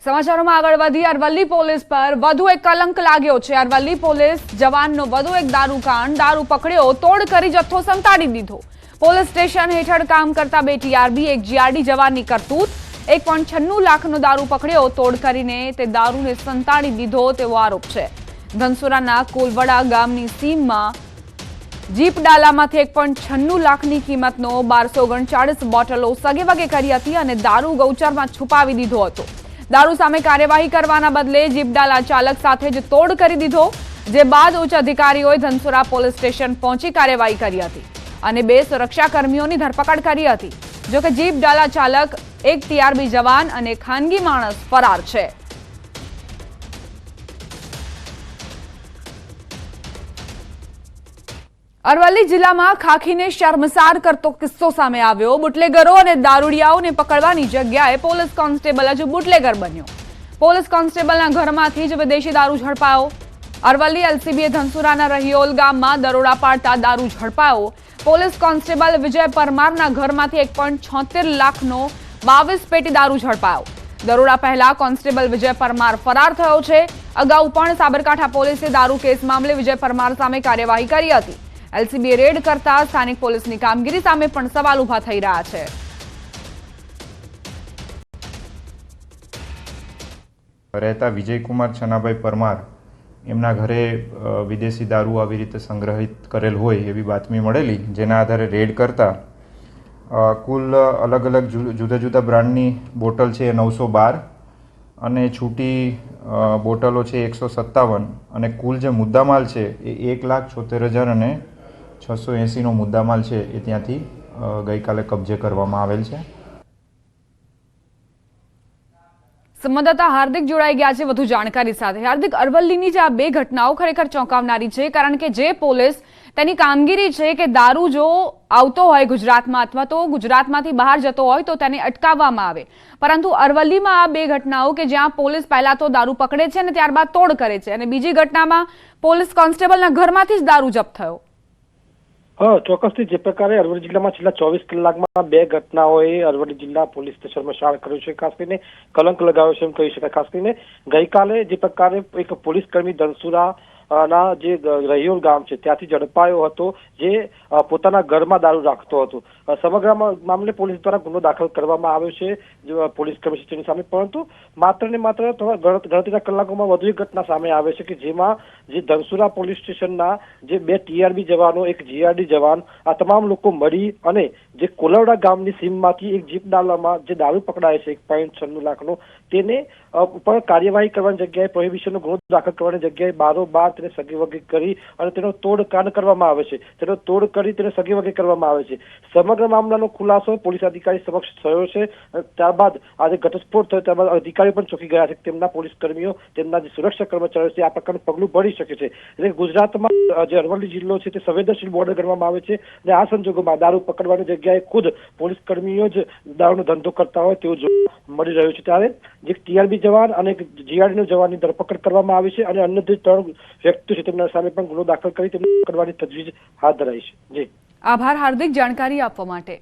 સમાચારોમાં આગળ વધી અરવલ્લી પોલીસ પર વધુ એક કલંક લાગ્યો છે। અરવલ્લી પોલીસ જવાનનો વધુ એક દારૂકાંડ। દારૂ પકડ્યો, તોડ કરી જથ્થો સંતાડી દીધો। પોલીસ સ્ટેશન હેઠળ કામ કરતા બે ટીઆરબી, એક જીઆરડી જવાનની કરતૂત। 1.96 લાખનો દારૂ પકડ્યો, તોડ કરીને તે દારૂને સંતાડી દીધો તેવો આરોપ છે। ધનસુરાના કોલવડા ગામની સીમમાં જીપ ડાલામાંથી 1.96 લાખની કિંમતનો 1239 બોટલો સગેવગે કરી હતી અને દારૂ ગૌચરમાં છુપાવી દીધો હતો। દારૂ સામે કાર્યવાહી કરવાના બદલે જીપ ડાલા ચાલક સાથે જ તોડ કરી દીધો, જે બાદ ઉચ્ચ અધિકારીઓએ ધનસુરા પોલીસ સ્ટેશન પહોંચી કાર્યવાહી કરી હતી અને બે સુરક્ષાકર્મીઓની ધરપકડ કરી હતી। જોકે જીપ ડાલા ચાલક, એક ટીઆરબી જવાન અને ખાનગી માણસ ફરાર છે। અરવલ્લી જિલ્લામાં ખાખીને શર્મસાર કરતો કિસ્સો સામે આવ્યો। બુટલેગરો અને દારૂડિયાઓને પકડવાની જગ્યાએ પોલીસ કોન્સ્ટેબલ જ બુટલેગર બન્યો। પોલીસ કોન્સ્ટેબલના ઘરમાંથી જ વિદેશી દારૂ ઝડપાયો। અરવલ્લી એલસીબીએ ધનસુરાના રહિયોલ ગામમાં દરોડા પાડતા દારૂ ઝડપાયો। પોલીસ કોન્સ્ટેબલ વિજય પરમારના ઘરમાંથી 1.76 લાખનો 22 પેટી દારૂ ઝડપાયો। દરોડા પહેલા કોન્સ્ટેબલ વિજય પરમાર ફરાર થયો છે। અગાઉ પણ સાબરકાંઠા પોલીસે દારૂ કેસ મામલે વિજય પરમાર સામે કાર્યવાહી કરી હતી। એલસીબીએ રેડ કરતા સ્થાનિક પોલીસની કામગીરી સામે પણ સવાલ ઉભા થઈ રહ્યા છે। રહેતા વિજયકુમાર છનાભાઈ પરમાર એમના ઘરે વિદેશી દારૂ આવી રીતે સંગ્રહિત કરેલ હોય એવી બાતમી મળેલી, જેના આધારે રેડ કરતા કુલ અલગ અલગ જુદા જુદા બ્રાન્ડની બોટલ છે 912 અને છૂટી બોટલો છે 157 અને કુલ જે મુદ્દામાલ છે એ 1,76,000 અને 680નો મુદ્દામાલ છે એ ત્યાંથી ગઈકાલે કબજે કરવામાં આવેલ છે। સંવાદદાતા હાર્દિક જોડાઈ ગયા છે વધુ જાણકારી સાથે। હાર્દિક, અરવલ્લીની જે આ બે ઘટનાઓ ખરેખર ચોંકાવનારી છે, કારણ કે જે પોલીસ તેની કામગીરી છે કે દારૂ જો આવતો હોય ગુજરાતમાં અથવા તો ગુજરાતમાંથી બહાર જતો હોય તો તેને અટકાવવામાં આવે, પરંતુ અરવલ્લીમાં આ બે ઘટનાઓ કે જ્યાં પોલીસ પહેલા તો દારૂ પકડે છે અને ત્યારબાદ તોડ કરે છે, અને બીજી ઘટનામાં પોલીસ કોન્સ્ટેબલના ઘરમાંથી જ દારૂ જપ્ત થયો। ચોક્કસથી જે પ્રકારે અરવલ્લી જિલ્લામાં છેલ્લા 24 કલાકમાં બે ઘટનાઓએ અરવલ્લી જિલ્લા પોલીસ સ્ટેશનમાં શાળ કર્યું છે, ખાસ કરીને કલંક લગાવ્યો છે એમ કહી શકાય। ખાસ કરીને ગઈકાલે જે પ્રકારે એક પોલીસ કર્મી ધનસુરા ના જે રહિયોલ ગામ છે ત્યાંથી ઝડપાયો હતો, જે પોતાના ઘરમાં દારૂ રાખતો હતો। સમગ્ર મામલે પોલીસ દ્વારા ગુનો દાખલ કરવામાં આવ્યો છે પોલીસ કમિશનરની સામે, પરંતુ માત્ર ને માત્ર ગણતરીના કલાકોમાં વધુ એક ઘટના સામે આવે છે કે જેમાં જે ધનસુરા પોલીસ સ્ટેશનના જે બે ટીઆરબી જવાનો, એક જીઆરડી જવાન, આ તમામ લોકો મળી અને જે કોલવડા ગામની સીમમાંથી એક જીપ ડાલામાં જે દારૂ પકડાય છે 1.96 લાખનો, તેને ઉપર કાર્યવાહી કરવાની જગ્યાએ પ્રોહિબિશનનો ગુનો દાખલ કરવાની જગ્યાએ બારોબાર તેને સગેવગે કરી અને તેનો તોડકાંડ કરવામાં આવે છે, તેનો તોડ કરી તેને સગેવગે કરવામાં આવે છે। સમગ્ર મામલાનો ખુલાસો પોલીસ અધિકારી સમક્ષ થયો છે। ત્યારબાદ આજે ઘટસ્ફોટ થયો ત્યારબાદ અધિકારીઓ પણ ચોંકી ગયા છે કે તેમના પોલીસ કર્મીઓ, તેમના જે સુરક્ષા કર્મચારીઓ છે આ પ્રકારનું પગલું ભરી શકે છે। એટલે ગુજરાતમાં જે અરવલ્લી જિલ્લો છે તે સંવેદનશીલ બોર્ડર ગણવામાં આવે છે અને આ સંજોગોમાં દારૂ પકડવાની જગ્યાએ ખુદ પોલીસ કર્મીઓ જ દારૂનો ધંધો કરતા હોય તેવું જોવા મળી રહ્યું છે। ત્યારે જે ટીઆરબી જવાન અને જીઆરડીનો જવાનની ધરપકડ કરવામાં આવી છે અને અન્ય જે 3 વ્યક્તિઓ છે તેમના સામે પણ ગુનો દાખલ કરી તેમને પકડવાની તજવીજ હાથ ધરાઈ છે। જી આભાર હાર્દિક જાણકારી આપવા માટે।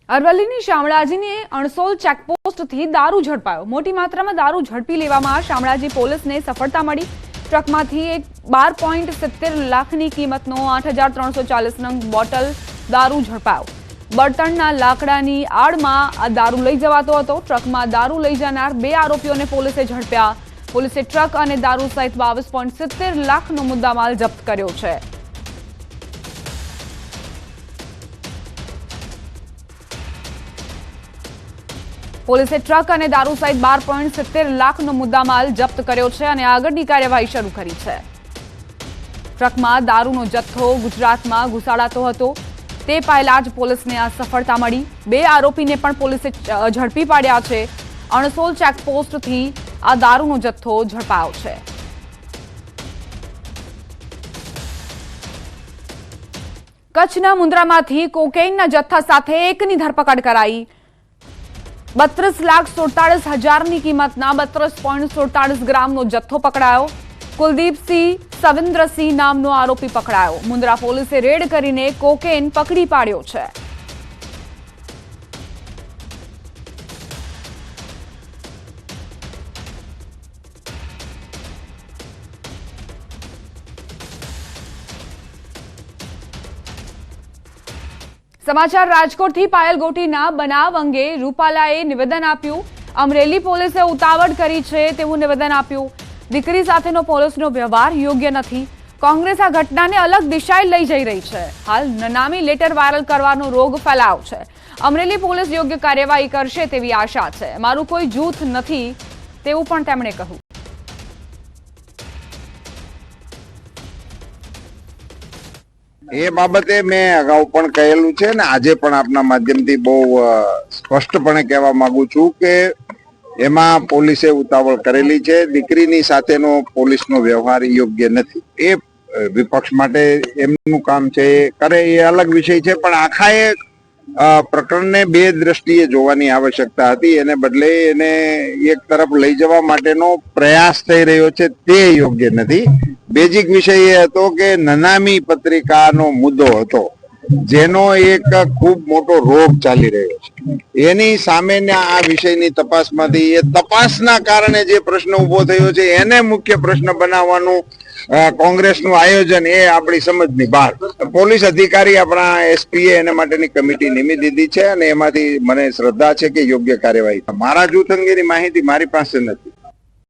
અરવલ્લીની શામળાજીની અણસોલ ચેકપોસ્ટથી દારૂ ઝડપાયો। મોટી માત્રામાં દારૂ ઝડપી લેવામાં શામળાજી પોલીસને સફળતા મળી। ટ્રકમાંથી એક 12.70 લાખની કિંમતનો 8,340 નંગ બોટલ દારૂ ઝડપાયો। બળતણના લાકડાની આડમાં આ દારૂ લઈ જવાતો હતો। ટ્રકમાં દારૂ લઈ જનાર બે આરોપીઓને પોલીસે ઝડપ્યા। પોલીસે ટ્રક અને દારૂ સહિત 22.70 લાખનો મુદ્દામાલ જપ્ત કર્યો છે। પોલીસે ટ્રક અને દારૂ સહિત 12.70 લાખનો મુદ્દામાલ જપ્ત કર્યો છે અને આગળની કાર્યવાહી શરૂ કરી છે। ટ્રકમાં દારૂનો જથ્થો ગુજરાતમાં ઘુસાડાતો હતો, તે પહેલા જ પોલીસને આ સફળતા મળી। બે આરોપીને પણ પોલીસે ઝડપી પાડ્યા છે। અણસોલ ચેકપોસ્ટથી આ દારૂનો જથ્થો ઝડપાયો છે। કચ્છના મુન્દ્રામાંથી કોકેઇનના જથ્થા સાથે એકની ધરપકડ કરાઈ। 32,47,000ની કિંમતના 32.47 ગ્રામનો જથ્થો પકડાયો। કુલદીપસિંહ સવિન્દ્રસિંહ નામનો આરોપી પકડાયો। મુન્દ્રા પોલીસે રેડ કરીને કોકેન પકડી પાડ્યો છે। સમાચાર રાજકોટથી પાયલ ગોટીના બનાવ અંગે રૂપાલાએ નિવેદન આપ્યું. અમરેલી પોલીસે ઉતાવળ કરી છે તેવું નિવેદન આપ્યું. દીકરી સાથેનો પોલીસનો વ્યવહાર યોગ્ય નથી. કોંગ્રેસ આ ઘટનાને અલગ દિશાએ લઈ જઈ રહી છે. હાલ નનામી લેટર વાયરલ કરવાનો રોગ ફેલાયો છે. અમરેલી પોલીસ યોગ્ય કાર્યવાહી કરશે તેવી આશા છે. મારું કોઈ જૂથ નથી તેવું પણ તેમણે કહ્યું. એ બાબતે મેં અગાઉ પણ કહેલું છે ને આજે પણ આપના માધ્યમથી બહુ સ્પષ્ટપણે કહેવા માંગુ છું કે એમાં પોલીસે ઉતાવળ કરેલી છે. દીકરીની સાથેનો પોલીસનો વ્યવહાર યોગ્ય નથી. એ વિપક્ષ માટે એમનું કામ છે, એ કરે એ અલગ વિષય છે, પણ આખા એ પ્રકરણને બે દ્રષ્ટિએ જોવાની આવશ્યકતા હતી. એને બદલે એને એક તરફ લઈ જવા માટેનો પ્રયાસ થઈ રહ્યો છે, તે યોગ્ય નથી. બેઝિક વિષય એ હતો કે નનામી પત્રિકાનો મુદ્દો હતો, જેનો એક ખૂબ મોટો રોગ ચાલી રહ્યો છે. એની સામેના આ વિષયની તપાસમાંથી એ તપાસના કારણે જે પ્રશ્ન ઉભો થયો છે એને મુખ્ય પ્રશ્ન બનાવવાનું કોંગ્રેસનું આયોજન એ આપણી સમજની બહાર. પોલીસ અધિકારી આપણા એસપીએ એને માટેની કમિટી નિમી દીધી છે અને એમાંથી મને શ્રદ્ધા છે કે યોગ્ય કાર્યવાહી. મારા જૂથ અંગેની માહિતી મારી પાસે નથી.